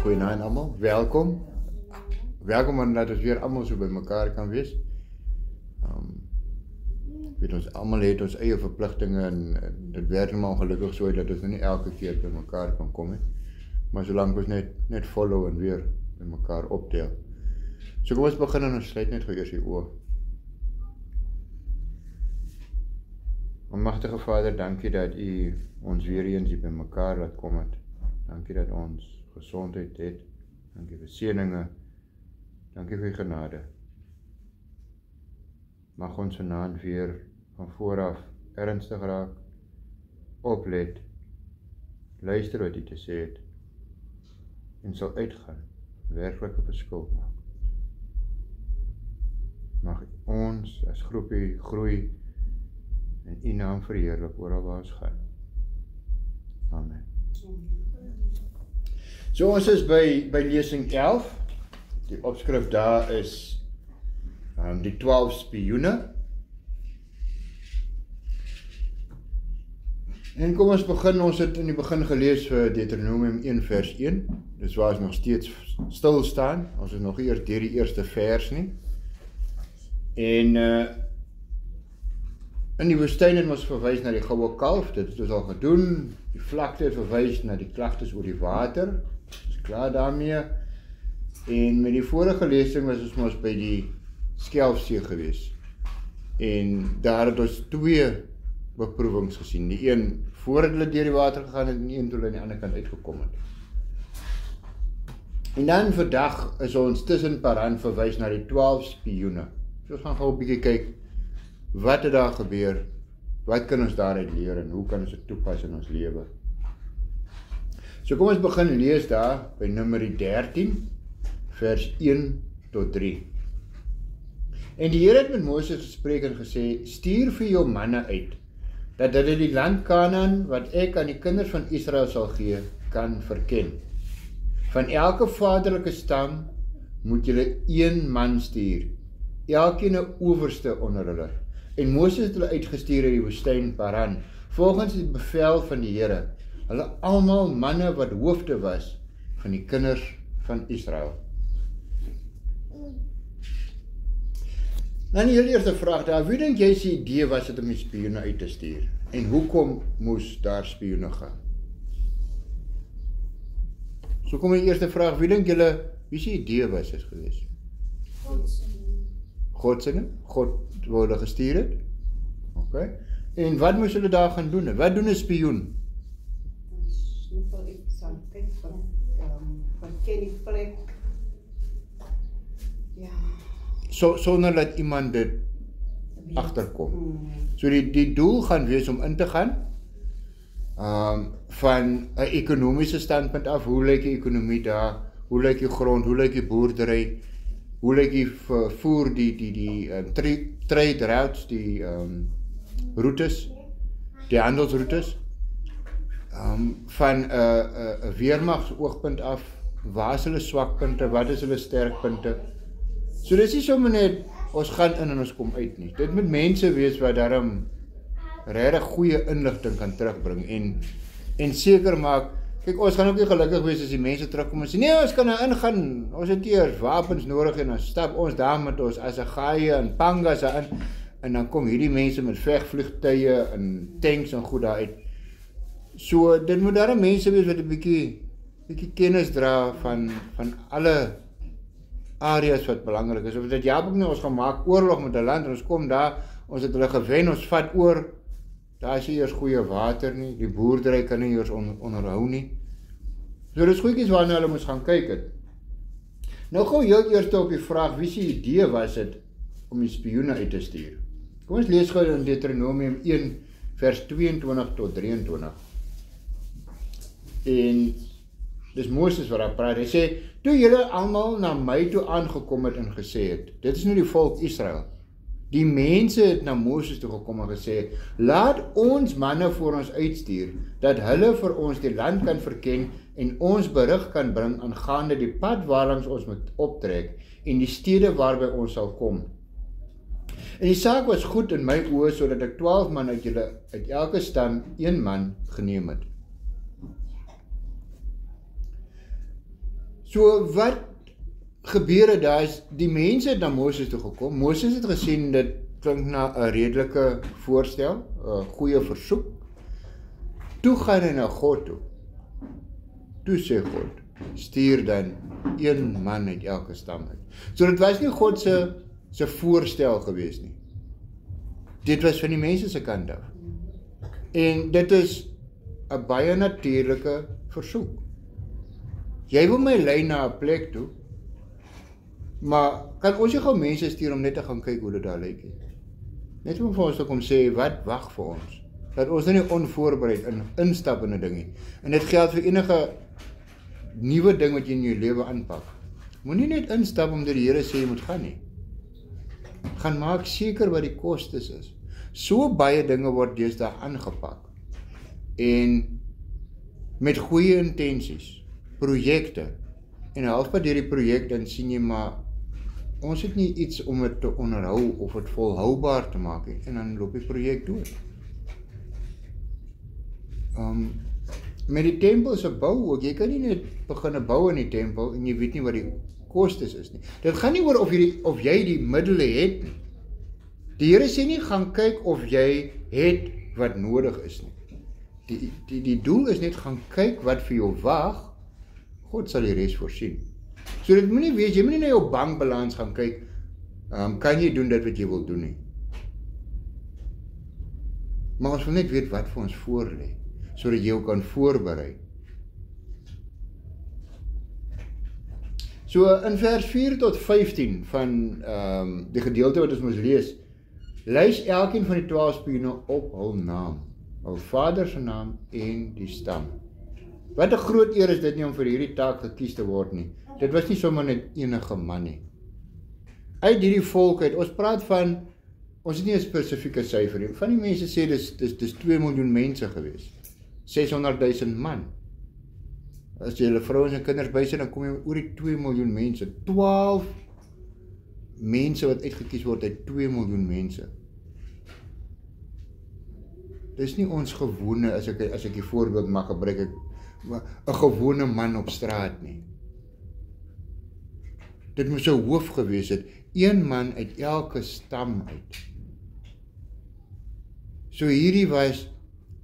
Goeienaand allemaal, welkom. Welkom omdat ons weer allemaal so by mekaar kan wees. Weet ons allemaal het ons eie verpligtinge en dit werk maar ongelukkig so dat ons nie elke keer by mekaar kan kom nie. Maar solank ons net follow en weer by mekaar optel. So kom ons begin en ons sluit net gou eers die oë. Almagtige Vader, dankie dat U ons weer eens hier by mekaar laat kom het. Dankie dat ons gesondheid het. Dankie vir seëninge. Dankie vir U genade. Mag ons vanaand weer van vooraf ernstig raak, oplet, luister wat U te sê het en sal uitgaan, werklike verskil maak. Mag ons as groepie groei en U naam verheerlik oral waar ons gaan. Amen. So ons is by lesing 11. Die opskrif daar is die 12 spioene. En kom ons begin, ons het in die begin gelees vir Deuteronomium 1 vers 1. Dis waar ons nog steeds stil staan. Ons is nog eers deur die eerste vers nie. En in die woestyn het ons verwys na die goue kalf, dit het ons al gedoen. Die vlakte het verwys na die klagtes oor die water. Ons is klaar daarmee. En met die vorige lesing was ons by die Skelfsee gewees. En daar het ons 2 beproewings gesien. Die een voordat hulle deur die water gegaan het en die een toe hulle aan die ander kant uitgekom het. En dan vandag is ons tussen Paran verwys na die 12 spioene. So ons gaan gou 'n bietjie kyk, wat het daar gebeur, wat kan ons daaruit leer en hoe kan ons dit toepas in ons lewe. So kom ons begin lees daar by Numeri 13, vers 1 tot 3. En die Here het met Moses gespreek en gesê, stuur vir jou manne uit, dat hulle die land Kanaan, wat ek aan die kinders van Israel sal gee, kan verken. Van elke vaderlike stam moet julle 1 man stuur, elkeen 'n owerste onder hulle. En Moses het hulle uitgestuur uit die woestyn Paran, volgens die bevel van die Here, hulle almal manne wat hoofde was van die kinders van Israel. Dan die heel eerste vraag daar, wie dink jy se idee was dit om die spioene uit te stuur? En hoekom moes daar spioene gaan? So kom die eerste vraag, wie dink julle, wie se idee was dit geweest? God se, God wou hulle gestuur het. Okay. En wat moes hulle daar gaan doen? Wat doen 'n spioen? Snoepel iets aan kyk van ken die plek. Ja. Sonder dat iemand dit agterkom. So die doel gaan wees om in te gaan van 'n ekonomiese standpunt af, hoe lyk die ekonomie daar, hoe lyk die grond, hoe lyk die boerdery, hoe lyk die vervoer, die trade routes, die routes, die handelsroutes, van 'n weermags oogpunt af, waar is hulle swakpunte, wat is hulle sterkpunte. So dis nie sommer net, ons gaan in en ons kom uit nie. Dit moet mense wees wat daarom regtig goeie inligting kan terugbring en seker maak, kyk, ons gaan ook nie gelukkig wees as die mense terugkom en sê, nee, ons kan nou ingaan, ons het eers wapens nodig en dan stap ons daar met ons Assegaie en Pangas in, en dan kom hierdie mense met vegvliegtuie en tanks en goed daar uit. So, dit moet daarom mense wees wat 'n bietjie kennis dra van alle areas wat belangrik is. Of dit ja ook nie, ons gaan maak oorlog met 'n land en ons kom daar, ons het hulle gewen, ons vat oor, daar is nie eers goeie water nie, die boerdery kan nie eers onderhou nie. So dis goedjies waarna hulle moes gaan kyk het. Nou gou heel eers op die vraag, wie se idee was dit om die spioene uit te stuur? Kom ons lees gou in Deuteronomium 1 vers 22 tot 23. En dis Moses wat daar praat, hy sê, toe julle almal na my toe aangekom het en gesê het, dit is nou die volk Israel, die mense het na Moses toe gekom en gesê, laat ons manne voor ons uitstuur, dat hulle vir ons die land kan verken en ons berig kan bring aangaande die pad waarlangs ons moet optrek en die stede waarby ons sal kom. En die saak was goed in my oë, sodat ek 12 man uit elke stam 1 man geneem het. So wat gebeur het, daar is, die mense het na Moses toe gekom, Moses het gesien, dit klink na 'n redelike voorstel, 'n goeie versoek, toe gaan hy na God toe, toe sê God, stuur dan een man uit elke stam uit. So dit was nie God se voorstel gewees nie, dit was van die mense se kant af, en dit is 'n baie natuurlike versoek. Jy wil my lei na 'n plek toe, maar kan ons nie gou mense stuur om net te gaan kyk hoe dit daar lyk? Net om vir ons te kom sê, wat wag vir ons? Dat ons nie onvoorbereid instap in 'n ding nie. En dit geld vir enige nuwe ding wat jy in jou lewe aanpak. Moenie net instap omdat die Here sê jy moet gaan nie. Gaan maak seker wat die kostes is. So baie dinge word deesdae aangepak. En met goeie intensies, projekte, en halfpad deur die projek dan sien jy maar, ons het nie iets om dit te onderhou of dit volhoubaar te maak nie, en dan loop die projek dood. Met die tempel se bou ook, jy kan nie net begin bou in die tempel en jy weet nie wat die kostes is nie. Dit gaan nie oor of jy die middele het nie. Die Here sê nie gaan kyk of jy het wat nodig is nie. Die doel is net gaan kyk wat vir jou wag, God sal die res voorsien. So dit moet nie wees, jy moet nie na jou bankbalans gaan kyk, kan jy doen dit wat jy wil doen nie. Maar ons wil net weet wat vir ons voorlê, sodat jy jou kan voorberei. So in vers 4 tot 15 van die gedeelte wat ons moes lees, lys elkeen van die 12 spione op hul naam, hul vader se naam en die stam. Wat 'n groot eer is dit nie om vir hierdie taak gekies te word nie. Dit was nie sommer net enige man nie. Uit hierdie volk uit, ons praat van, ons het nie 'n spesifieke syfer nie. Van die mense sê dis 2 miljoen mense gewees. 600,000 man. As jy hulle vrouens en kinders bysit, dan kom jy oor die 2 miljoen mense. 12 mense wat uitgekies word uit 2 miljoen mense. Dis nie ons gewone, as ek die voorbeeld mag gebruik, 'n gewone man op straat nie. Dit moes 'n hoof gewees het, een man uit elke stam uit. So hierdie was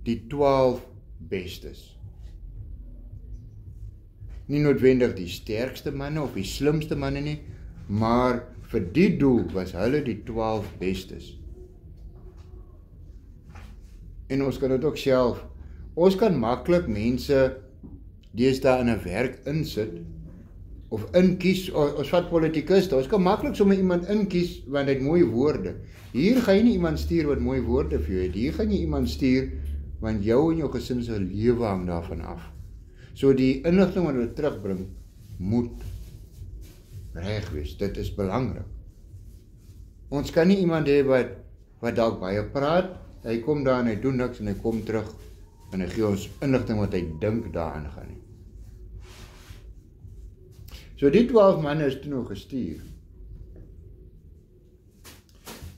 die 12 bestes. Nie noodwendig die sterkste manne of die slimste manne nie, maar vir die doel was hulle die 12 bestes. En ons kan dit ook self, ons kan maklik mense deesdae in 'n werk insit, of inkies, ons vat politikuste, ons kan maklik sommer iemand inkies, want hy het mooie woorde. Hier gaan jy nie iemand stuur wat mooie woorde vir jou het, hier gaan jy iemand stuur, want jou en jou gesin se lewe hang daarvan af. So die inligting wat hulle terugbring, moet reg wees, dit is belangrik. Ons kan nie iemand hê wat dalk baie praat, hy kom daar en hy doen niks en hy kom terug, en hy gee ons inligting wat hy dink daaraan gaan nie. So die 12 manne is toe nou gestuur.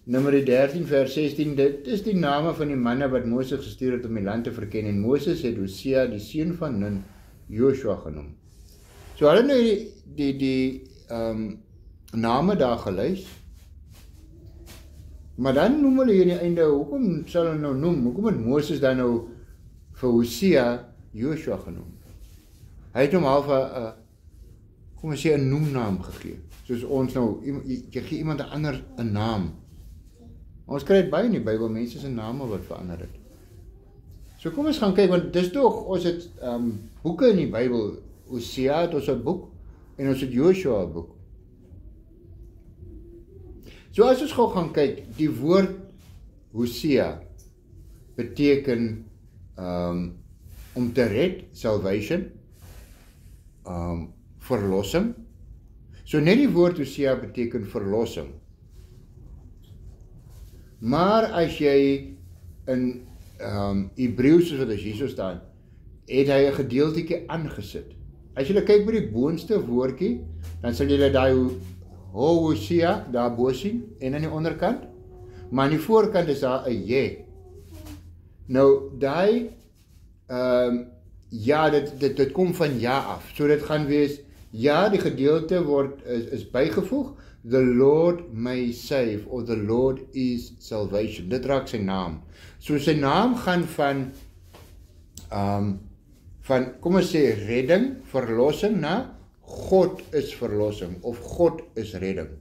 Numeri 13 vers 16, dit is die name van die manne wat Moses gestuur het om die land te verken, en Moses het Hosea, die seun van Nun, Joshua genoem. So hulle nou die name daar gelys, maar dan noem hulle hier in die einde, hoekom sal hulle nou noem, hoekom het Moses dan nou vir Hosea Joshua genoem? Hy het hom half kom ons sê 'n noemnaam gegee, soos ons nou, jy gee iemand 'n ander 'n naam. Ons kry dit baie in die Bybel, mense se name wat verander het. So kom ons gaan kyk, want dis tog, ons het boeke in die Bybel, Hosea het ons 'n boek, en ons het Joshua 'n boek. So as ons gou gaan kyk, die woord Hosea beteken om te red, salvation, verlossing. So net die woord Hosea beteken verlossing. Maar as jy in Hebreëus, soos wat as hier so staan, het hy 'n gedeeltjie aangesit. As jy kyk by die boonste woordjie, dan sal jy daai Hosea daar bo sien, en aan die onderkant, maar aan die voorkant is daar 'n jy. Nou, daai, ja, dit kom van ja af, so dit gaan wees, Ja, die gedeelte is bygevoeg, the Lord may save, of the Lord is salvation. Dit raak sy naam. So sy naam gaan van, kom ons sê, redding, verlossing, na God is verlossing, of God is redding.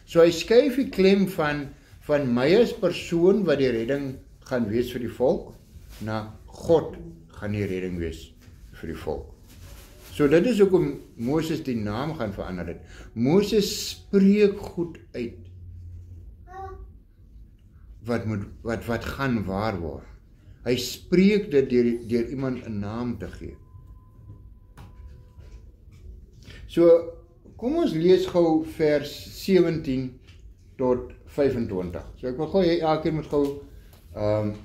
So hy skuif die klem van my as persoon wat die redding gaan wees vir die volk, na God gaan die redding wees vir die volk. So dit is hoekom Moses die naam gaan verander het. Moses spreek goed uit wat gaan waar word. Hy spreek dit deur iemand 'n naam te gee. So kom ons lees gou vers 17 tot 25. So ek wil gou jy elkeen moet gou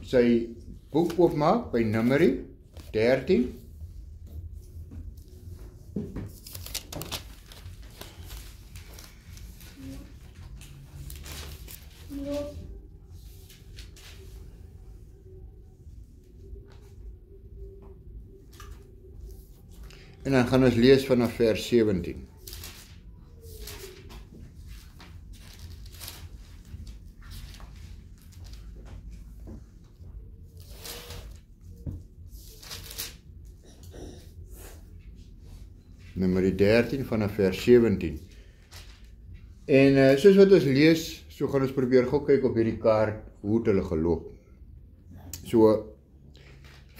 sy boek oopmaak by Numeri 13. En dan gaan ons lees vanaf vers 17. Numeri 13 vanaf vers 17. En soos wat ons lees, so gaan ons probeer gou kyk op hierdie kaart hoe het hulle geloop. So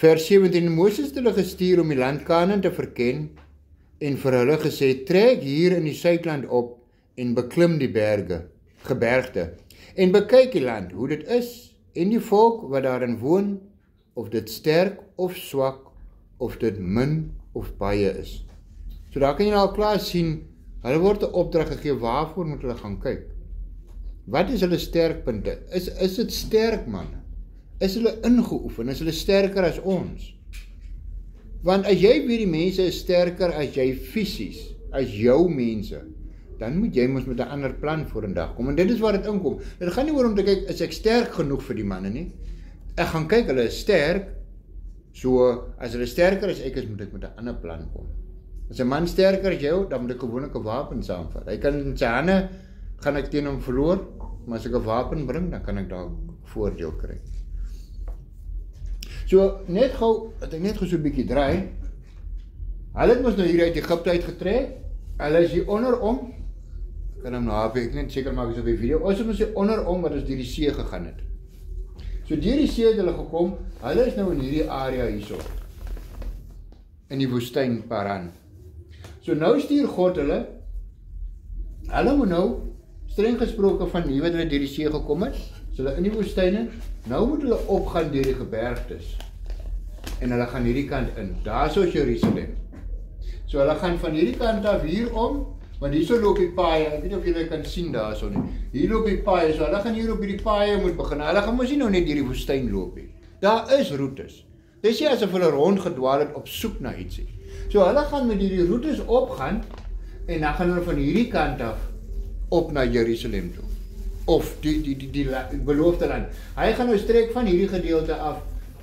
vers 17, Moses het hulle gestuur om die land Kanaan te verken en vir hulle gesê, trek hier in die suidland op en beklim die gebergte en bekyk die land, hoe dit is en die volk wat daarin woon, of dit sterk of swak, of dit min of baie is. So daar kan jy al klaar sien, hulle word 'n opdrag gegee, waarvoor moet hulle gaan kyk? Wat is hulle sterkpunte? Is dit sterk manne? Is hulle ingeoefen? Is hulle sterker as ons? Want as jy weet die mense is sterker as jy fisies, as jou mense, dan moet jy mos met 'n ander plan voor 'n dag kom. En dit is waar dit inkom. Dit gaan nie oor om te kyk, is ek sterk genoeg vir die manne nie? Ek gaan kyk, hulle is sterk, so as hulle sterker as ek is, moet ek met 'n ander plan kom. As 'n man sterker as jou, dan moet ek gewoonlik 'n wapen saamvat. Hy kan in sy hande, gaan ek teen hom verloor, maar as ek 'n wapen bring, dan kan ek dalk voordeel kry. So, net gou, dat ek net gou so 'n bietjie draai, hulle het ons nou hier uit Egipte uitgetrek, hulle is hier onderom, ek kan hom nou hape, ek net seker maak is op die video, ons het ons hier onderom, wat ons deur die see gegaan het. So, deur die see het hulle gekom, hulle is nou in hierdie area hierso, in die woestyn Paran. So nou stuur God hulle moet nou, streng gesproke van hier wat hulle deur die see gekom het, so hulle in die woestyne, nou moet hulle opgaan deur die gebergtes, en hulle gaan hierdie kant in, daar is Jerusalem. So hulle gaan van hierdie kant af hier om, want hier so loop die paaie, ek weet nie of julle kan sien daar so nie, hier loop die paaie, so hulle gaan hier op die paaie moet begin, hulle gaan mos nie nou net deur die woestyn loop nie, daar is roetes, dis nie asof hulle rondgedwaal het op soek na ietsie. So hulle gaan met hierdie roetes opgaan, en dan gaan hulle van hierdie kant af, op na Jerusalem toe, of die beloofde land. Hy gaan nou strek van hierdie gedeelte af,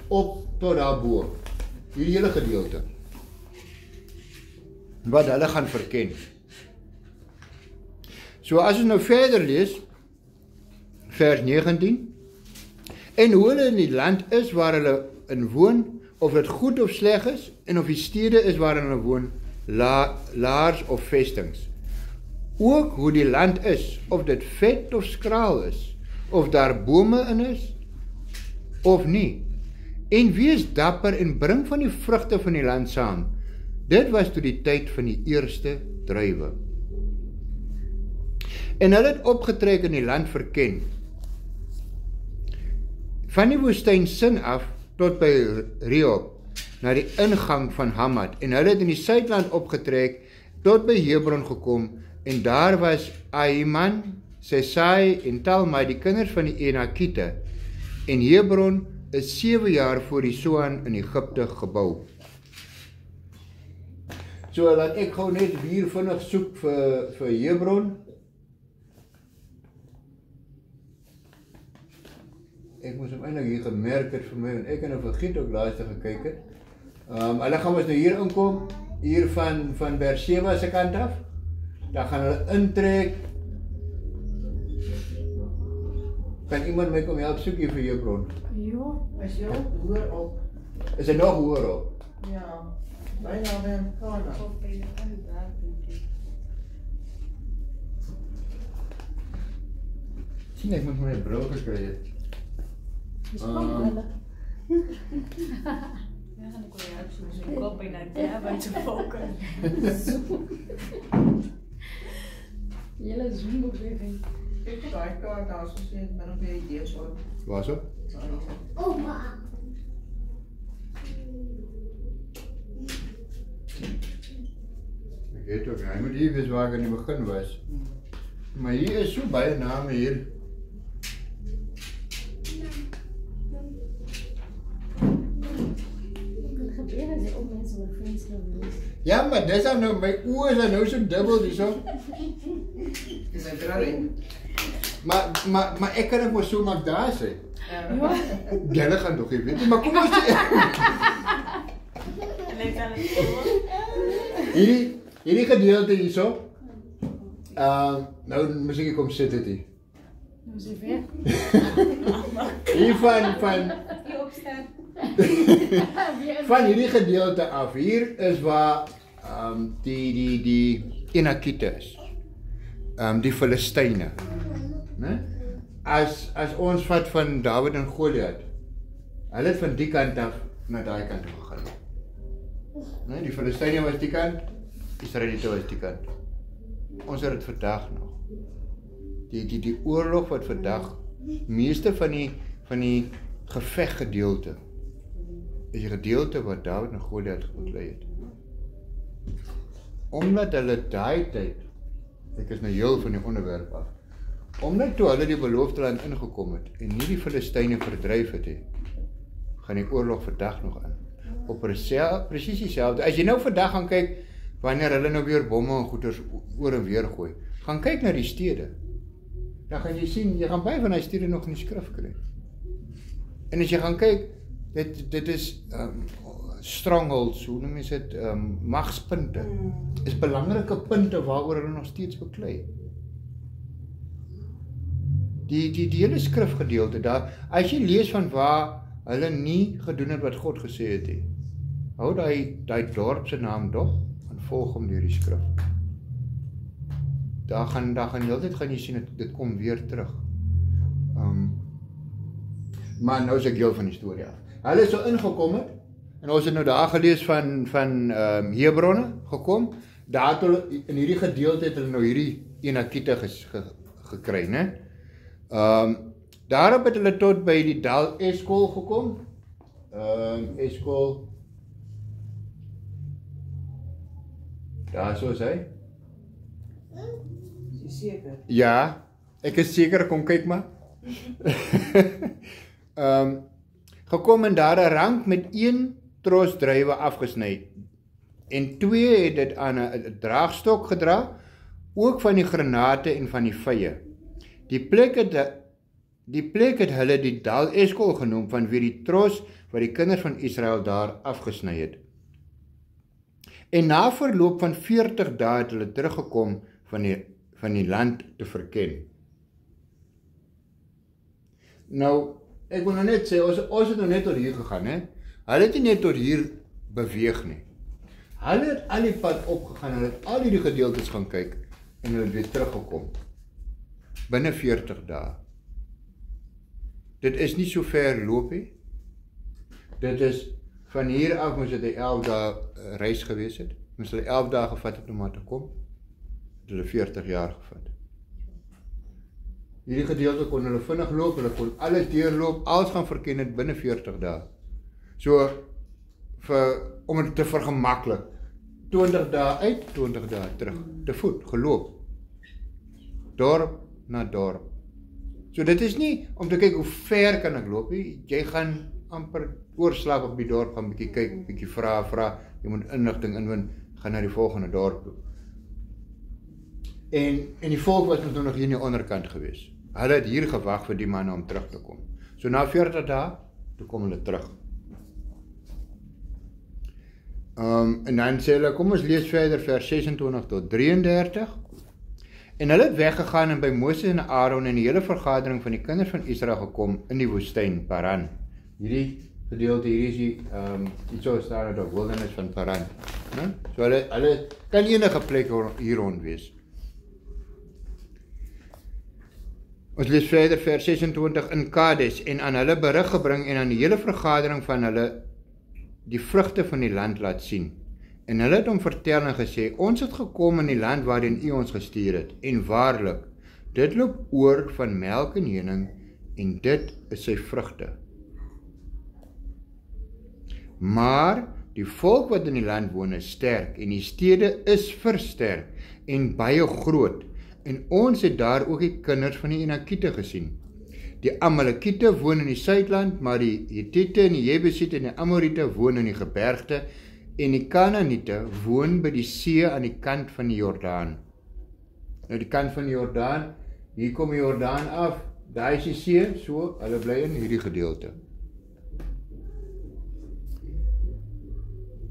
op tot daarbo, hierdie hele gedeelte, wat hulle gaan verken. So as ons nou verder lees, vers 19, en hoe hulle in die land is waar hulle in woon, of dit goed of sleg is, en of die stede is waarin hulle woon, laars of vestings. Ook hoe die land is, of dit vet of skraal is, of daar bome in is, of nie. En wees dapper en bring van die vrugte van die land saam. Dit was toe die tyd van die eerste druiwe. En hulle het opgetrek in die land verken, van die woestyn Sin af, tot by Rehob, na die ingang van Hamad, en hulle het in die suidland opgetrek, tot by Hebron gekom, en daar was Ahiman, Sesai en Talmai, die kinders van die Enakite, en Hebron is 7 jaar voor die Soan in Egipte gebou. So laat ek gou net hier vinnig soek vir Hebron. Ek moes hom eintlik hier gemerk het vir my, en ek het nou vergeet ook laaste gekyk het. Hulle gaan ons nou hier inkom, hier van Beersheba se kant af. Dan gaan hulle intrek. Kan iemand my kom help soek hier vir Hebron? Ja, is jou hoor op. Is hy nog hoor op? Ja, bijna bij elkaar. Sien ek moet my bril gekry het. Dis kom hulle. Ja, gaan ek wel help so kop en dan ja, wat se fokus. Julle zoom beweging. Kijk, daar kaart als we zien met een beetje ideeën zo. Waar so? Oma. Ek weet ook, hy moet hier wees waar ek in die begin was. Maar hier is so baie name hier. Wat gebeur as jy op mense wat vriendskap is? Ja, maar dis dan nou, my oë is dan nou so dubbel hierso. Is een draring. Maar ek kan dit mos so maak daar sê. Ja. Julle gaan nog nie weet nie, maar kom ons sê. Hierdie gedeelte hierso. Nou moet ek kom sit dit hier. Nou sê weer. Hier van van hierdie gedeelte af. Hier is waar die Enakite is. Die Filistyne. Né? As ons vat van Dawid en Goliat. Hulle het van die kant af na daai kant toe gegaan. Né? Die Filistyne was die kant, Israeliete was die kant. Ons het dit vandag nog. Die oorlog wat vandag meeste van die geveggedeelte is die gedeelte wat Dawid en Goliat ontlei het. Omdat hulle daai tyd, ek is nou heel van die onderwerp af, omdat toe hulle die beloofde land ingekom het en nie die Filistyne verdryf het, gaan die oorlog vandag nog aan. Op presies dieselfde. As jy nou vandag gaan kyk, wanneer hulle nou weer bomme en goeders oor en weer gooi, gaan kyk na die stede. Dan gaan jy sien, jy gaan baie van die stede nog in die skrif kry. En as jy gaan kyk, dit is strongholds, hoe noem jy dit, magspunte. Is belangrike punte waaroor hulle nog steeds beklei. Die hele skrifgedeelte daar, as jy lees van waar hulle nie gedoen het wat God gesê het nie, hou daai dorp se naam dog en volg hom deur die skrif. Daar gaan heeltyd gaan jy sien dit kom weer terug. Maar nou is ek heel van die storie af. Hulle is so ingekom het en ons het nou daar gelees van Hebronne gekom. Daar het hulle in hierdie gedeelte het hulle nou hierdie Enakite gekry, né? Daarop het hulle tot by die Dal Eskol gekom. Eskol. Daar so is hy. Is jy seker? Ja, ek is seker, kom kyk maar. Gekom en daar 'n rank met 1 tros druiwe afgesny en 2 het dit aan 'n draagstok gedra, ook van die granate en van die vye. Die plek het hulle die Dal Eskol genoem vanweë die tros wat die kinders van Israel daar afgesny het. En na verloop van 40 dae het hulle teruggekom van die land te verken. Nou, ek wil nou net sê, ons het nou net tot hier gegaan, hè? Hulle het nie net tot hier beweeg nie. Hulle het al die pad opgegaan, hulle het al die gedeeltes gaan kyk, en hulle het weer teruggekom. Binne 40 dae. Dit is nie so ver loop nie. Dit is, van hier af moes dit 11 dae reis gewees het. Moes hulle 11 dae gevat het om maar te kom. Het hulle 40 jaar gevat. Hierdie gedeelte kon hulle vinnig loop, hulle kon alles deurloop, alles gaan verken het binne 40 dae. So, om het te vergemaklik, 20 dae uit, 20 dae terug, te voet, geloop. Dorp na dorp. So dit is nie om te kyk hoe ver kan ek loop nie, jy gaan amper oorslag op die dorp, gaan bietjie kyk, bietjie vra, jy moet inligting inwin, gaan na die volgende dorp toe. En die volk was nog hier in die onderkant gewees. Hulle het hier gewag vir die manne om terug te kom. So na 40 dae, toe kom hulle terug. En dan sê hulle, kom ons lees verder vers 26 tot 33. En hulle het weggegaan en by Moses en Aaron en die hele vergadering van die kinders van Israel gekom in die woestyn Paran. Hierdie gedeelte hier is die iets so staan dat wilderness van Paran. Ne? So hulle kan enige plek hier rond wees. Ons lees verder vers 26 in Kades en aan hulle berig gebring en aan die hele vergadering van hulle die vrugte van die land laat sien. En hulle het hom vertel en gesê, ons het gekom in die land waarin u ons gestuur het. En waarlik, dit loop oor van melk en honing en dit is sy vrugte. Maar die volk wat in die land woon is sterk en die stede is versterk en baie groot. En ons het daar ook die kinders van die Enakiete gesien. Die Amalekiete woon in die suidland, maar die Hittite en die Jebusiete en die Amorite woon in die gebergte en die Kanaaniete woon by die see aan die kant van die Jordaan. Nou die kant van die Jordaan, hier kom die Jordaan af, daar is die see, so, hulle bly in hierdie gedeelte.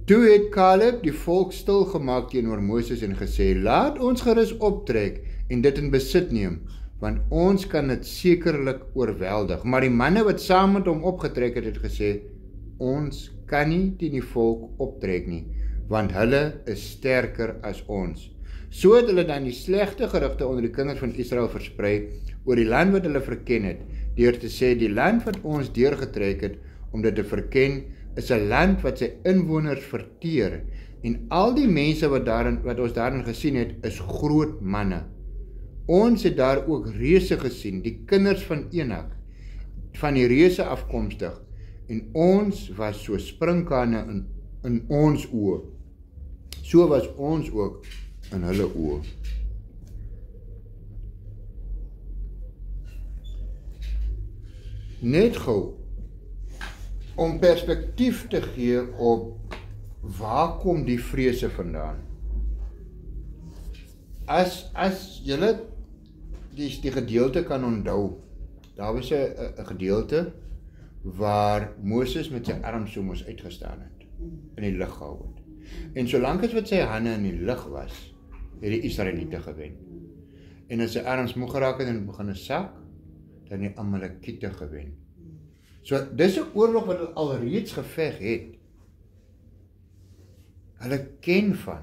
Toe het Caleb die volk stilgemaak teenoor Moses en gesê, laat ons gerus optrek en dit in besit neem, want ons kan dit sekerlik oorweldig. Maar die manne wat saam met hom opgetrek het, het gesê, ons kan nie teen die volk optrek nie, want hulle is sterker as ons. So het hulle dan die slegte gerugte onder die kinders van Israel versprei oor die land wat hulle verken het, deur te sê, die land wat ons deurgetrek het, om dit te verken, is 'n land wat sy inwoners verteer, en al die mense wat ons daarin gesien het, is groot manne. Ons het daar ook reuse gesien, die kinders van Enak, van die reuse afkomstig, en ons was so sprinkane in ons oë. So was ons ook in hulle oë. Net gou, om perspektief te gee op waar kom die vrese vandaan. As julle die gedeelte kan onthou, daar was 'n gedeelte waar Moses met sy arm so mos uitgestaan het, in die lug gehou het. En solank as wat sy hande in die lug was, het die Israeliete gewen. En as sy arms moeg geraak het en begin sak, dan die Amalekiete gewen. So, dis 'n oorlog wat hulle alreeds geveg het. Hulle ken van.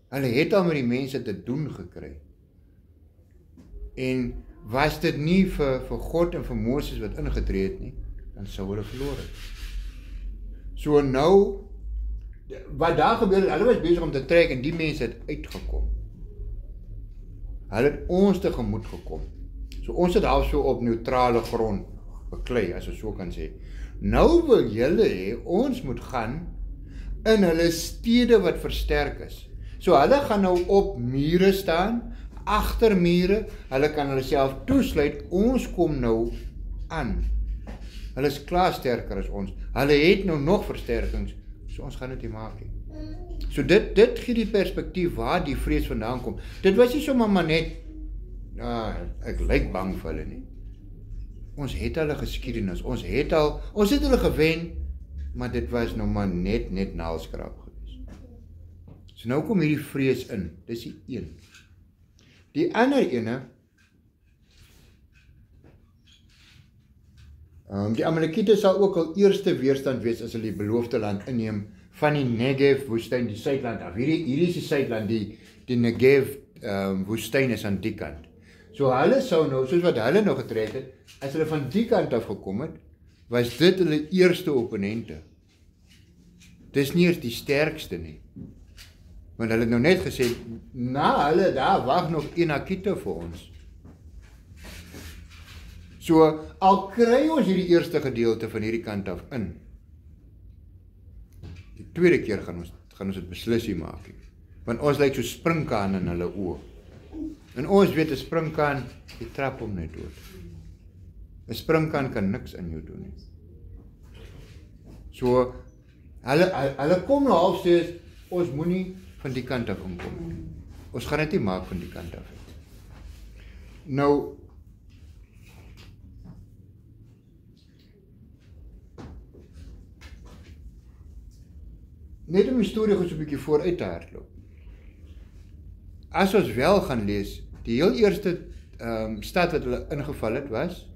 Hulle het al met die mense te doen gekry. En was dit nie vir God en vir Moses wat ingetree het nie, dan sou hulle verloor het. So nou, wat daar gebeur het, hulle was besig om te trek en die mense het uitgekom. Hulle het ons tegemoet gekom. So ons het half so op neutrale grond beklei, as ons so kan sê. Nou wil julle hê, ons moet gaan in hulle stede wat versterk is. So hulle gaan nou op mure staan, agter mure, hulle kan hulle self toesluit, ons kom nou aan. Hulle is klaar sterker as ons. Hulle het nou nog versterkings, so ons gaan dit nie maak nie. So dit gee die perspektief waar die vrees vandaan kom. Dit was nie sommer maar net, ek lyk bang vir hulle nie. Ons het hulle geskiedenis, ons het hulle gewen, maar dit was nou maar net naalskraap gewees. So nou kom hierdie vrees in, dis die een. Die ander ene, die Amalekiete sal ook al eerste weerstand wees as hulle die beloofde land inneem van die Negev woestyn, die suidland af. Hierdie is die suidland, die Negev woestyn is aan die kant. So hulle sou nou, soos wat hulle nou getrek het, as hulle van die kant af gekom het, was dit hulle eerste opponente. Dis nie eers die sterkste nie. Want hulle het nou net gesê, na hulle, daar wag nog Enakiete vir ons. So, al kry ons hierdie eerste gedeelte van hierdie kant af in, die tweede keer gaan ons dit beslissie maak. Want ons lyk so sprinkaan in hulle oë. En ons weet, 'n sprinkaan, die trap hom net dood. 'n Sprinkaan kan niks in jou doen nie. So, hulle kom nou half sê, ons moenie van die kant af kom. Ons gaan dit nie maak van die kant af. Nou, net om die storie gous 'n bietjie vooruit te hardloop. As ons wel gaan lees, die heel eerste stad wat hulle ingeval het was,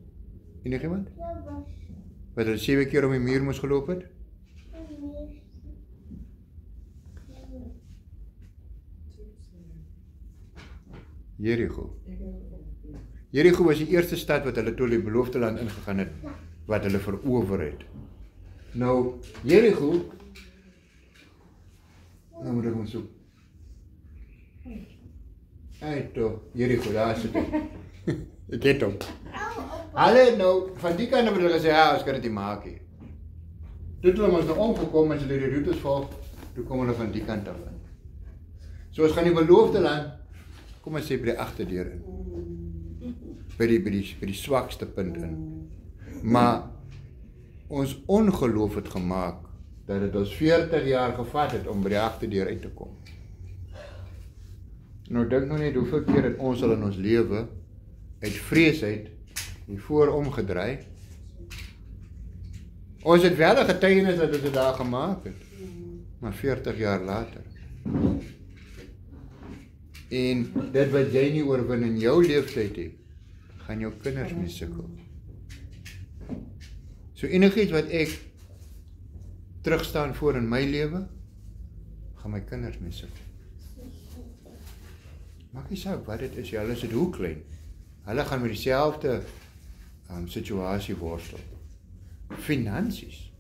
enigiemand? Wat hulle 7 keer om die muur moes geloop het? Jericho. Jericho was die eerste stad wat hulle toe die beloofde land ingegaan het, wat hulle verower het. Nou, Jericho, nou moet ek hom soek. Toch, Jericho, daar is het. Ek het hom. Hulle nou, van die kant het hulle gesê, ja, ons kan dit nie maak hier. Toe het hulle ons nou omgekom en so die routes volg, toe kom hulle van die kant af in. So ons gaan die beloofde land, kom ons sê by die agterdeur in. By die swakste punt in. Maar ons ongeloof het gemaak dat het ons 40 jaar gevat het om by die agterdeur uit te kom. Nou dink nou net hoeveel keer het ons al in ons lewe uit vrees uit die voor omgedraai. Ons het wel 'n getuienis dat ons dit daar gemaak het, maar 40 jaar later. En dit wat jy nie oorwin in jou leeftyd het, gaan jou kinders mee sukkel. So enigiets wat ek terugstaan voor in my lewe, gaan my kinders mee sukkel. Maak nie saak wat dit is, hulle is dit hoe klein. Hulle gaan met dieselfde situasie worstel. Finansies.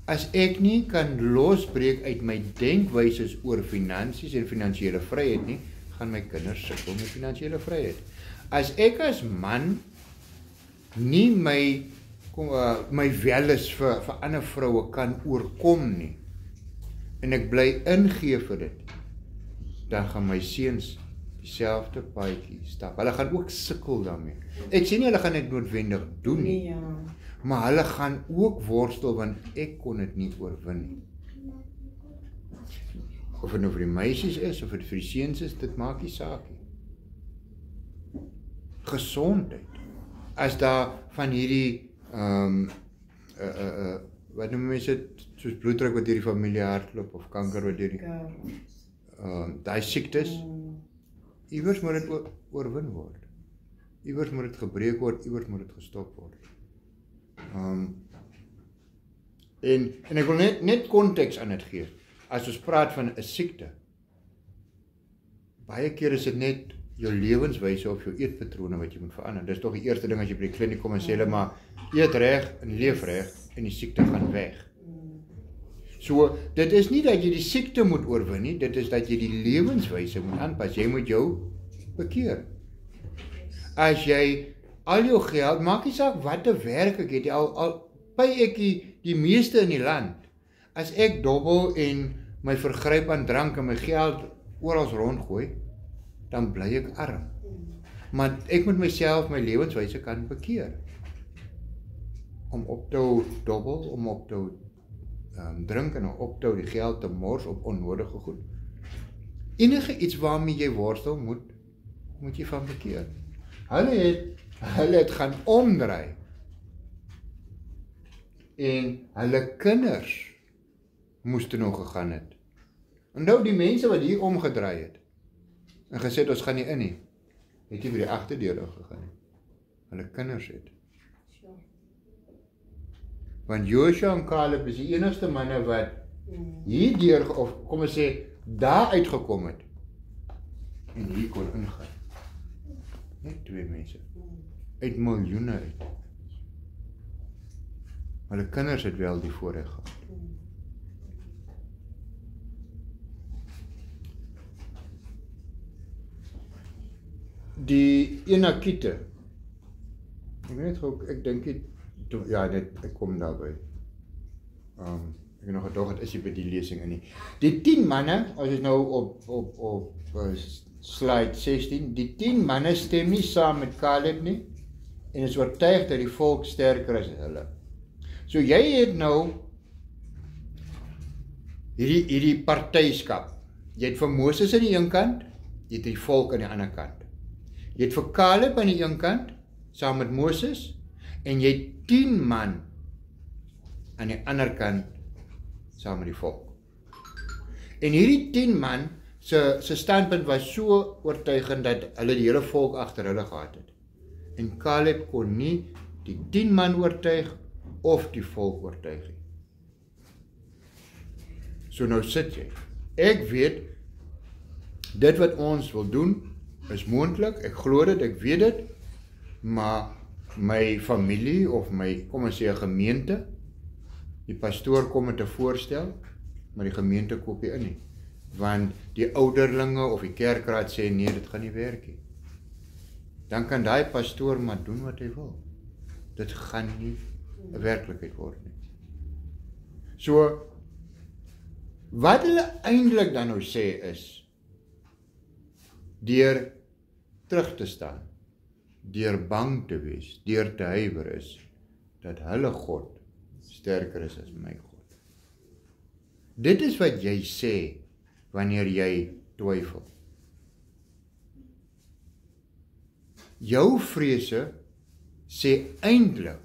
As ek nie kan losbreek uit my denkwyses oor finansies en finansiële vryheid nie, gaan my kinders sukkel met finansiële vryheid. As ek as man nie my welis vir ander vroue kan oorkom nie, en ek bly ingee vir dit, dan gaan my seuns dieselfde paadjie stap. Hulle gaan ook sukkel daarmee. Ek sê nie hulle gaan dit noodwendig doen nie, maar hulle gaan ook worstel, want ek kon dit nie oorwin nie. Of het nou vir die meisies is, of het vir die seuns is, dit maak nie saak nie. Gesondheid. As daar van hierdie, wat noem mense dit, soos bloeddruk wat deur die familie hardloop, of kanker wat deur die, daai siektes, iewers moet dit oorwin word. Iewers moet dit gebreek word, iewers moet dit gestop word. En ek wil net konteks aan dit gee. As ons praat van 'n siekte, baie keer is dit net jou lewenswyse of jou eetpatrone wat jy moet verander. Dis tog die eerste ding as jy by die kliniek kom en sê hulle maar eet reg en leef reg en die siekte gaan weg. So, dit is nie dat jy die siekte moet oorwin nie, dit is dat jy die lewenswyse moet aanpas. Jy moet jou bekeer. As jy al jou geld, maak nie saak wat 'n werk ek het, al pay ek die meeste in die land. As ek dobbel en my vergryp aan drank en my geld oral rondgooi, dan bly ek arm. Maar ek moet myself, my lewenswyse kan bekeer. Om op te hou dobbel, om op te hou drink en op te hou die geld te mors op onnodige goed. Enige iets waarmee jy worstel, moet jy van bekeer. Hulle het gaan omdraai. En hulle kinders moes toe nog gegaan het. En nou die mense wat hier omgedraai het, en gesê ons gaan nie in nie, het nie by die agterdeur gegaan nie. Hulle kinders het. Want Joshua en Caleb is die enigste manne wat hierdeur, of kom ons sê, daar uitgekom het, en hier kon ingaan. Net 2 mense. Uit miljoene uit. Hulle kinders het wel die voorreg gehad. Die Enakite. Ek weet ook, ek dink ja, ek kom daarby. Ek het nog gedog, het is nie by die lesing in nie. Die 10 manne, as is nou op slide 16, die 10 manne stem nie saam met Caleb nie, en is oortuig dat die volk sterker is as hulle. So jy het nou hierdie partyskap. Jy het vir Moses aan die een kant, jy het die volk aan die ander kant. Jy het vir Caleb aan die een kant, saam met Moses, en jy het 10 man aan die ander kant, saam met die volk. En hierdie 10 man se standpunt was so oortuigend dat hulle die hele volk agter hulle gehad het. En Caleb kon nie die 10 man oortuig of die volk oortuig nie. So nou sit jy. Ek weet, dit wat ons wil doen, is moontlik, ek glo dit, ek weet dit, maar my familie of my, kom ons sê 'n gemeente, die pastoor kom met 'n voorstel, maar die gemeente koop nie in nie. Want die ouderlinge of die kerkraad sê nee, dit gaan nie werk nie. Dan kan daai pastoor maar doen wat hy wil. Dit gaan nie 'n werklikheid word nie. So, wat hulle eintlik dan nou sê is, deur terug te staan, deur bang te wees, deur te huiwer is, dat hulle God sterker is as my God. Dit is wat jy sê, wanneer jy twyfel. Jou vrese sê eintlik,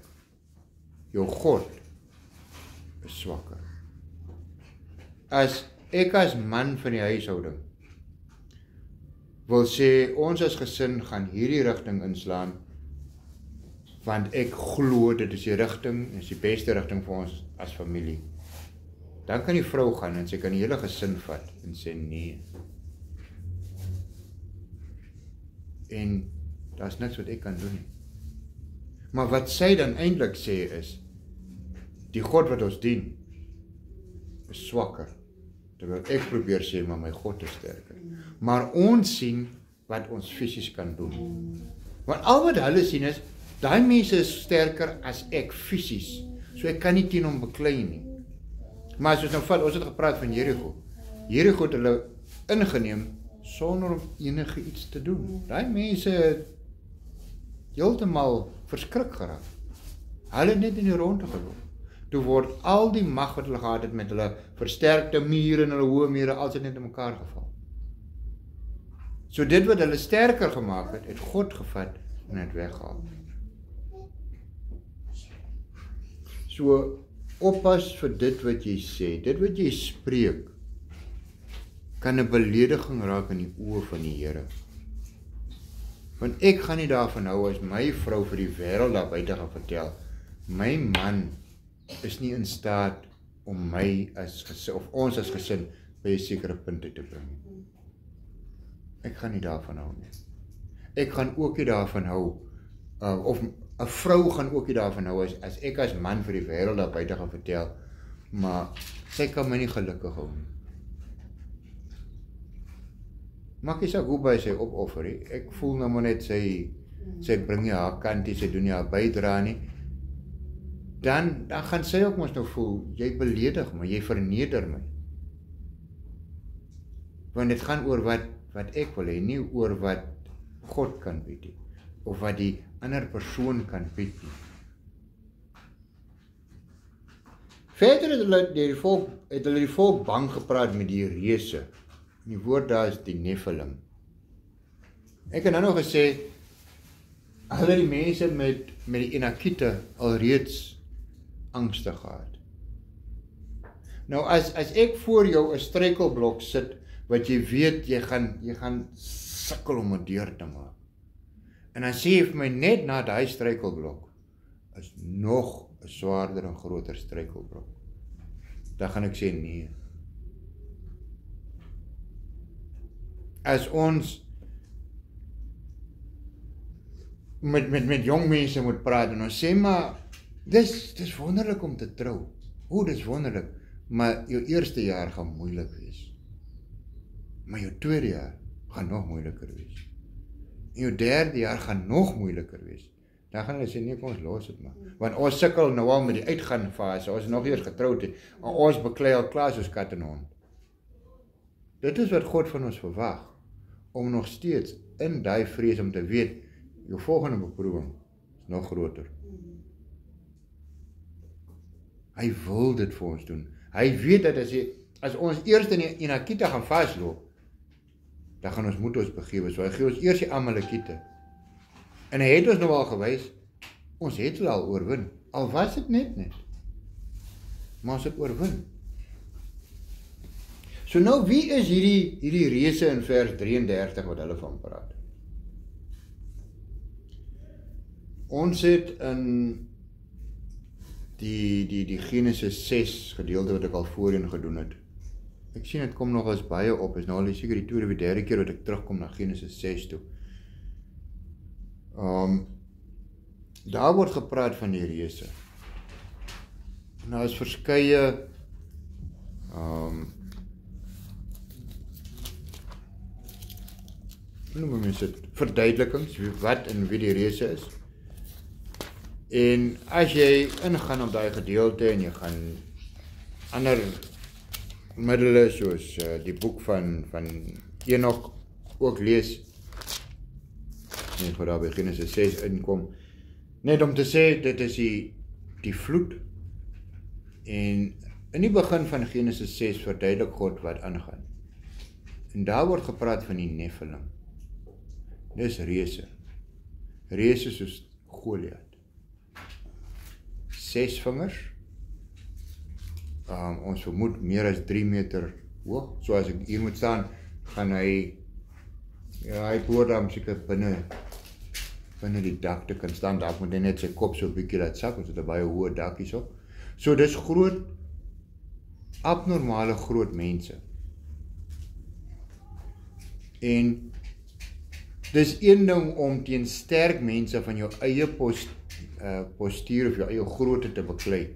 jou God is swakker. As ek as man van die huishouding wil sê, ons as gesin gaan hierdie rigting inslaan, want ek glo dit is die rigting, is die beste rigting vir ons as familie. Dan kan die vrou gaan en sy kan die hele gesin vat en sê nee. En daar's niks wat ek kan doen nie. Maar wat sy dan eintlik sê is, die God wat ons dien, is swakker. Terwyl ek probeer sê, maar my God is sterker. Maar ons sien wat ons fisies kan doen. Want al wat hulle sien is, daai mense is sterker as ek fisies. So ek kan nie teen hom beklei nie. Maar as ons nou vat, ons het gepraat van Jericho. Jericho het hulle ingeneem sonder om enige iets te doen. Daai mense het heeltemal verskrik geraak. Hulle het net in die ronde geloop. Toe word al die mag wat hulle gehad het met hulle versterkte mure en hulle hoë mure altyd net in mekaar geval. So dit wat hulle sterker gemaak het, het God gevat en het weggehaal. So oppas vir dit wat jy sê, dit wat jy spreek, kan 'n belediging raak in die oë van die Here. Want ek gaan nie daarvan hou as my vrou vir die wêreld daar buite gaan vertel, my man is nie in staat om my as gesin, of ons as gesin, by 'n sekere punt te bring. Ek gaan nie daarvan hou nie. Ek gaan ook nie daarvan hou, of 'n vrou gaan ook nie daarvan hou, as ek as man vir die wêreld daar buite gaan vertel, maar sy kan my nie gelukkig hou nie. Maak nie saak hoe baie sy opoffer nie. Ek voel nou maar net sy bring nie haar kant nie, sy doen nie haar bydra nie. Dan gaan sy ook mos nou voel, jy beledig my, jy verneder my. Want dit gaan oor wat ek wil hê, nie oor wat God kan bied nie, of wat die ander persoon kan bied nie. Verder het hulle die volk bang gepraat met die reëse. Die woord daar is die Nephilim. Ek het nou nog gesê, hulle die mense met die Enakite alreeds angstig gehad. Nou as ek voor jou 'n struikelblok sit, wat jy weet, jy gaan sukkel om dit deur te maak. En dan sê jy vir my, net na daai struikelblok, is nog 'n swaarder en groter struikelblok. Dan gaan ek sê nee. As ons met jong mense moet praat en ons sê, maar dis wonderlik om te trou. Dis wonderlik, maar jou eerste jaar gaan moeilik wees. Maar jou tweede jaar gaan nog moeiliker wees. En jou derde jaar gaan nog moeiliker wees. Dan gaan hulle sê, nee, kom ons los dit maar. Want ons sukkel nou al met die uitgaan fase, ons is nog eers getroud het, en ons beklei al klaar soos kat en hond. Dit is wat God van ons verwag, om nog steeds in daai vrees om te weet, jou volgende beproewing is nog groter. Hy wil dit vir ons doen. Hy weet dat as ons eers in die Enakite gaan vasloop, dan gaan ons moet ons begewe. So hy gee ons eers die Amalekiete. En hy het ons nou al gewys, ons het hulle al oorwin. Al was dit net. Maar ons het oorwin. So nou, wie is hierdie reëse in vers 33 wat hulle van praat? Ons het in die Genesis 6 gedeelte wat ek al voorheen gedoen het. Ek sien dit kom nog as baie op, is nou al seker die tweede of derde keer wat ek terugkom na Genesis 6 toe. Daar word gepraat van die reëse. Nou is verskeie noem mens dit verduidelikings wat en wie die reëse is. En as jy ingaan op daai gedeelte en jy gaan ander middele soos die boek van Enoch ook lees, en voor daar by Genesis 6 inkom, net om te sê, dit is die vloed, en in die begin van Genesis 6 verduidelik God wat aangaan, en daar word gepraat van die Nephilim, dis reëse soos Goliath, 6 vingers, ons vermoed meer as 3 meter hoog, so as ek hier moet staan, gaan hy behoort dan seker binne die dak te kan staan, daar moet hy net sy kop so 'n bietjie laat sak, want dit is 'n baie hoë dak hierso. So dis groot, abnormale groot mense. En dis een ding om teen sterk mense van jou eie postuur of jou eie grootte te beklei.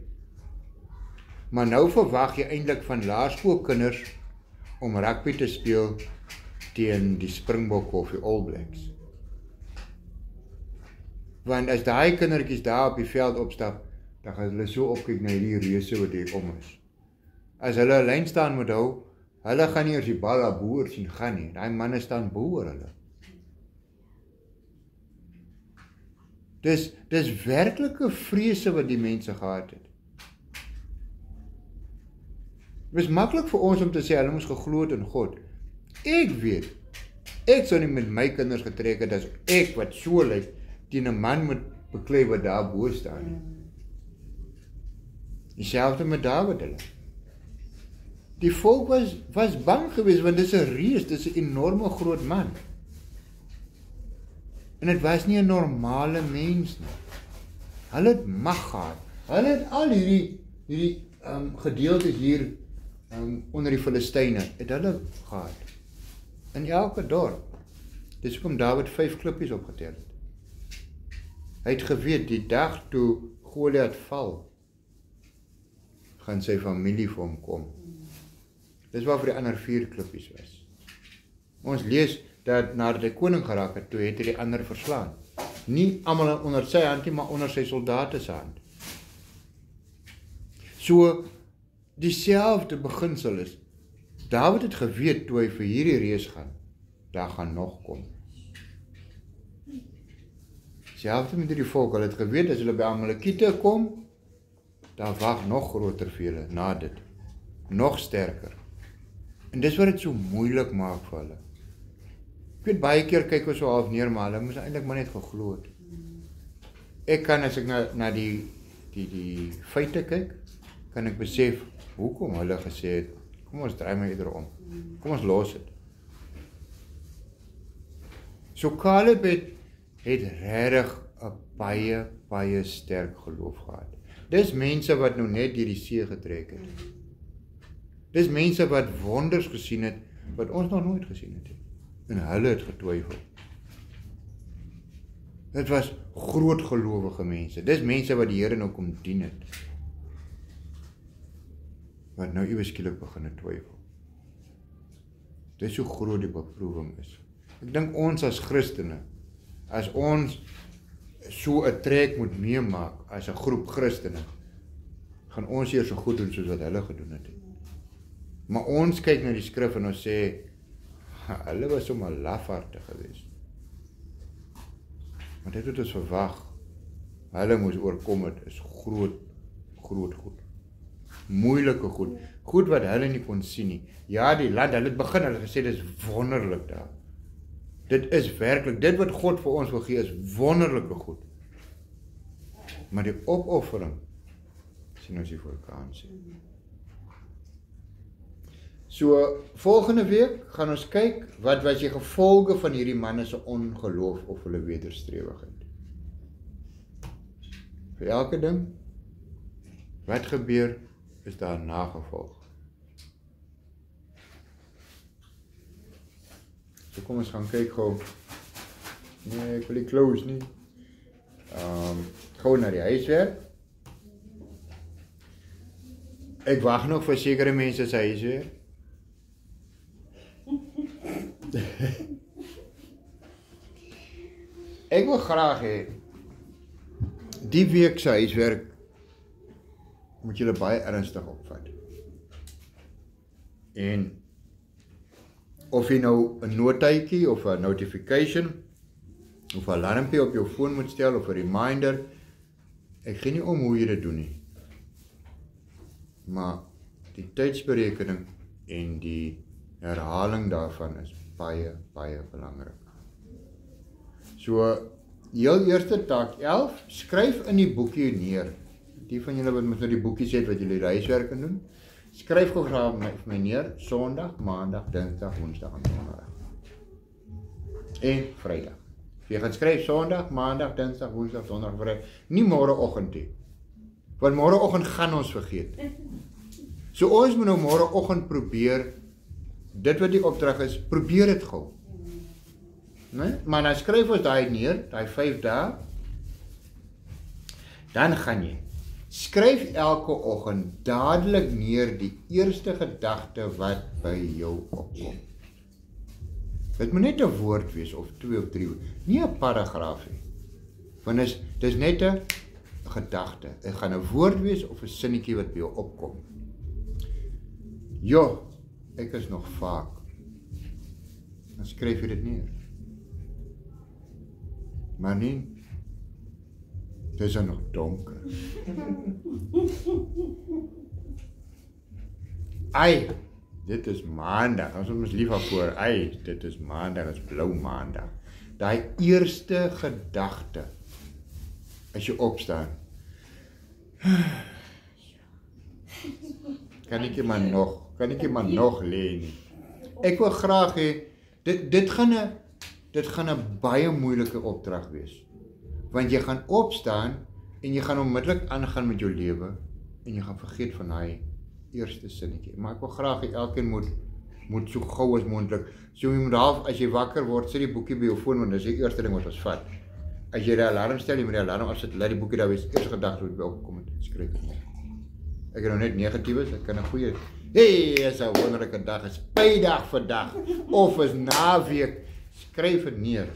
Maar nou verwag jy eintlik van laerskoolkinders om rugby te speel teen die Springbokke of die All Blacks. Want as daai kindertjies daar op die veld opstap, dan gaan hulle so opkyk na hierdie reuse wat hier om is. As hulle 'n lyn staan moet hou, hulle gaan nie eers die bal aboor sien gaan nie. Daai manne staan bo oor hulle. Dis werklike vrese wat die mense gehad het. Het is maklik vir ons om te sê, hulle moes geglo het in God. Ek weet, ek sou nie met my kinders getrek het as ek wat so lyk, teen 'n man moet beklei wat daar bo staan nie. Dieselfde met Dawid hulle. Die volk was bang geweest, want dis 'n reus, dis 'n enorme groot man. En dit was nie 'n normale mens nie. Hulle het mag gehad. Hulle het al hierdie gedeeltes hier onder die Filistyne, het hulle gehad. In elke dorp. Dis hoekom Dawid 5 klippies opgetel het. Hy het geweet, die dag toe Goliath val, gaan sy familie vir hom kom. Dis waarvoor die ander 4 klippies was. Ons lees dat nadat hy koning geraak het, toe het hy die ander verslaan. Nie almal onder sy hand nie, maar onder sy soldate se hand. So, dieselfde beginsel is, Dawid het geweet toe hy vir hierdie reus gaan, daar gaan nog kom. Dieselfde met die volk, hulle het geweet, as hulle by Amalekiete kom, daar wag nog groter vir hulle, na dit, nog sterker. En dis wat dit so moeilik maak vir hulle. Ek weet, baie keer kyk ons so half neer, maar hulle moes eintlik maar net geglo het. Ek kan, as ek na die feite kyk, kan ek besef, hoekom hulle gesê het, kom ons draai maar eerder om, kom ons los het. So Caleb het regtig 'n baie sterk geloof gehad. Dis mense wat nou net deur die see getrek het. Dis mense wat wonders gesien het, wat ons nog nooit gesien het. En hulle het getwyfel. Dit was groot gelowige mense. Dis mense wat die Here nou kom dien het. Wat nou iewes skielik begin twyfel. Dis hoe groot die beproewing is. Ek dink ons as Christene, as ons so 'n trek moet meemaak as 'n groep Christene, gaan ons eers so goed doen soos wat hulle gedoen het. Maar ons kyk na die skrif en ons sê, hulle was sommer lafhartig geweest. Maar dit het ons verwag. Hulle moes oorkom het, is groot goed. Moeilike goed. Goed wat hulle nie kon sien nie. Ja, die land, hulle het begin, hulle het gesê, dit is wonderlik daar. Dit is werklik, dit wat God vir ons wil gee, is wonderlike goed. Maar die opoffering, sien ons hier voor kan sien. So volgende week gaan ons kyk wat was die gevolge van hierdie manne se ongeloof of hulle wederstrewigheid. Vir elke ding wat gebeur is daar nagevolg. So kom ons gaan kyk gou. Nee, ek wil nie close nie. Gou na die huiswerk. Ek wag nog vir sekere mense se huiswerk. Ek wil graag hê die week se huiswerk moet julle baie ernstig opvat. En of jy nou 'n notaatjie of 'n notification of 'n alarmpie op jou foon moet stel of 'n reminder, ek gee nie om hoe jy dit doen nie. Maar die tydsberekening en die herhaling daarvan is baie, baie belangrik. So, heel eerste taak 11, skryf in die boekie neer. Die van julle wat moet nou die boekies het wat julle die huiswerk kan doen, skryf gou graag vir my neer, Sondag, Maandag, Dinsdag, Woensdag en Donderdag. En Vrydag. Jy gaan skryf Sondag, Maandag, Dinsdag, Woensdag, Donderdag, Vrydag, nie môreoggend nie. Want môreoggend gaan ons vergeet. So ons moet nou môreoggend probeer, dit wat die opdrag is, probeer dit gou. Nee? Maar dan skryf ons daai neer, daai 5 dae, dan gaan jy. Skryf elke oggend dadelik neer die eerste gedagte wat by jou opkom. Dit moet net 'n woord wees, of 2 of 3, nie 'n paragraaf nie. Want dis net 'n gedagte. Dit gaan 'n woord wees of 'n sinnetjie wat by jou opkom. Jo, ek is nog vaak. Dan skryf jy dit neer. Maar nie, dis nog donker. Ai, dit is Maandag. Ons moet lief voor. Ai, dit is Maandag, is blou Maandag. Daai eerste gedagte as jy opstaan. Kan ek maar nog lê nie. Ek wil graag hê dit gaan 'n baie moeilike opdrag wees. Want jy gaan opstaan en jy gaan onmiddellik aangaan met jou lewe en jy gaan vergeet van daai eerste sinnetjie. Maar ek wil graag hê elkeen moet so gou as moontlik. So jy moet half as jy wakker word, sit die boekie by jou foon want dis die eerste ding wat ons vat. As jy die alarm stel, jy moet die alarm afsit, laat die boekie daar wees. Eerste gedagte wat by opkom en skryf dit neer. Ek het nou net negatiefs, ek kan 'n goeie. Hey, is 'n wonderlike dag, is Pydag vandag of is naweek. Skryf dit neer.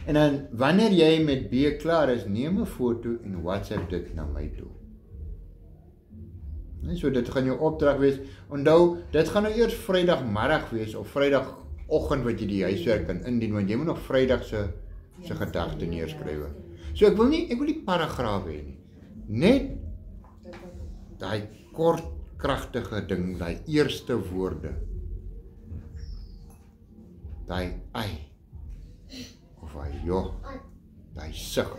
En dan wanneer jy met B klaar is, neem 'n foto en WhatsApp dit na my toe. So dit gaan jou opdrag wees. Onthou, dit gaan nou eers Vrydagmiddag wees of Vrydagoggend wat jy die huiswerk kan indien, want jy moet nog Vrydag se gedagte neerskryf. So ek wil nie paragraaf hê nie. Net daai kort, kragtige ding, daai eerste woorde. Daai ai of daai jo, daai sug.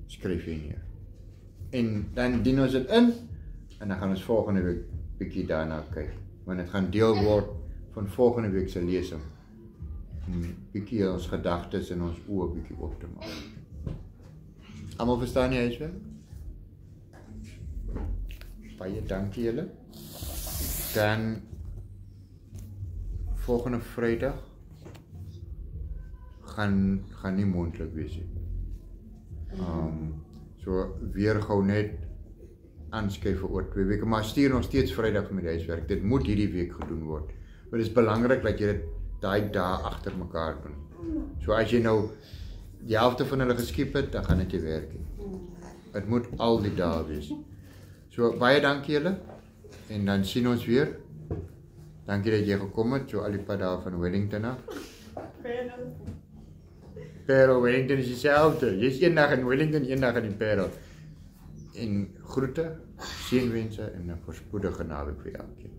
Skryf jy neer. En dan dien ons dit in en dan gaan ons volgende week bietjie daarna kyk. Want dit gaan deel word van volgende week se lesing. Bietjie ons gedagtes en ons oë bietjie op te maak. Almal verstaan jy huiswerk? Baie dankie julle. Dan volgende Vrydag gaan nie moontlik wees nie. So weer gou net aanskuif vir oor 2 weke, maar stuur nog steeds Vrydag met die huiswerk. Dit moet hierdie week gedoen word. Maar dit is belangrik dat jy dit daai dae agter mekaar doen. So as jy nou die helfte van hulle geskiep het, dan gaan dit nie werk nie. Dit moet al die dae wees. So baie dankie julle en dan sien ons weer. Dankie dat jy gekom het, so al die pad daar van Wellington af. Pero Wellington is dieselfde. Jy is een dag in Wellington, een dag in die Pero. En groete, seënwense en 'n voorspoedige naweek vir elkeen.